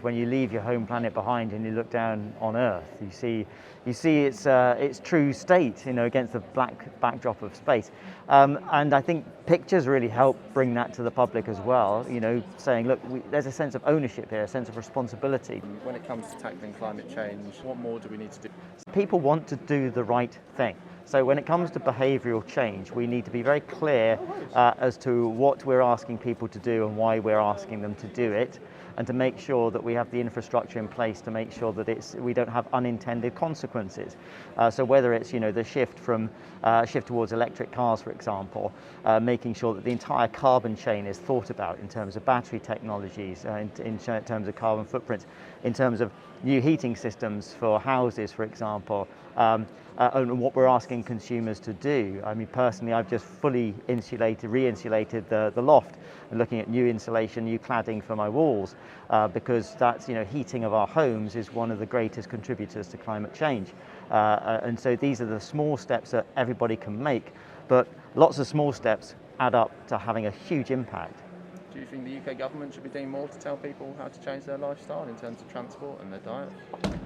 when you leave your home planet behind and you look down on Earth. You see its true state, against the black backdrop of space. And I think pictures really help bring that to the public as well. Saying, look, there's a sense of ownership here, a sense of responsibility. When it comes to tackling climate change, what more do we need to do? People want to do the right thing. So when it comes to behavioural change, we need to be very clear as to what we're asking people to do and why we're asking them to do it, and to make sure that we have the infrastructure in place to make sure that we don't have unintended consequences. So whether it's the shift towards electric cars, for example, making sure that the entire carbon chain is thought about in terms of battery technologies, in terms of carbon footprints, in terms of new heating systems for houses, for example, and what we're asking consumers to do. I mean, personally, I've just fully re-insulated the loft, and looking at new insulation, new cladding for my walls, because that's, heating of our homes is one of the greatest contributors to climate change. And so these are the small steps that everybody can make, but lots of small steps add up to having a huge impact. Do you think the UK government should be doing more to tell people how to change their lifestyle in terms of transport and their diet?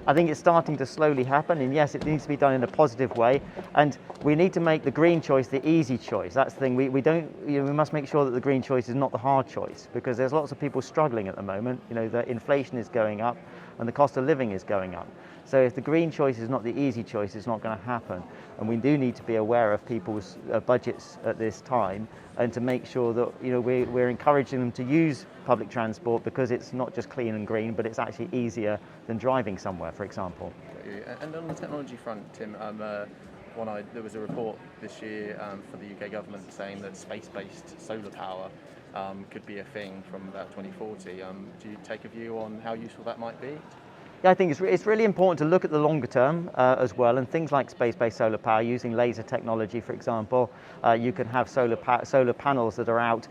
I think it's starting to slowly happen, and yes, it needs to be done in a positive way, and we need to make the green choice the easy choice. That's the thing. We must make sure that the green choice is not the hard choice, because there's lots of people struggling at the moment. The inflation is going up and the cost of living is going up. So if the green choice is not the easy choice, it's not going to happen. And we do need to be aware of people's budgets at this time, and to make sure that we're encouraging them to use public transport, because it's not just clean and green, but it's actually easier than driving somewhere, for example. And on the technology front, Tim, there was a report this year for the UK government saying that space-based solar power could be a thing from about 2040. Do you take a view on how useful that might be? Yeah, I think it's really important to look at the longer term as well, and things like space-based solar power, using laser technology, for example. You can have solar panels that are out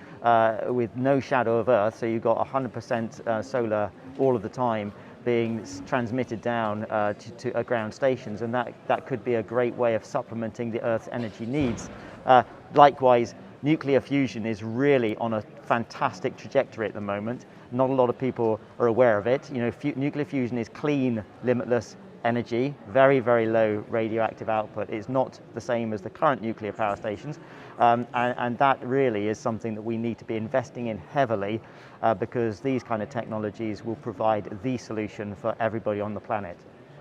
with no shadow of Earth, so you've got 100% solar all of the time being transmitted down to ground stations, and that could be a great way of supplementing the Earth's energy needs. Likewise, nuclear fusion is really on a fantastic trajectory at the moment. Not a lot of people are aware of it. Nuclear fusion is clean, limitless energy, very, very low radioactive output. It's not the same as the current nuclear power stations, and that really is something that we need to be investing in heavily, because these kind of technologies will provide the solution for everybody on the planet.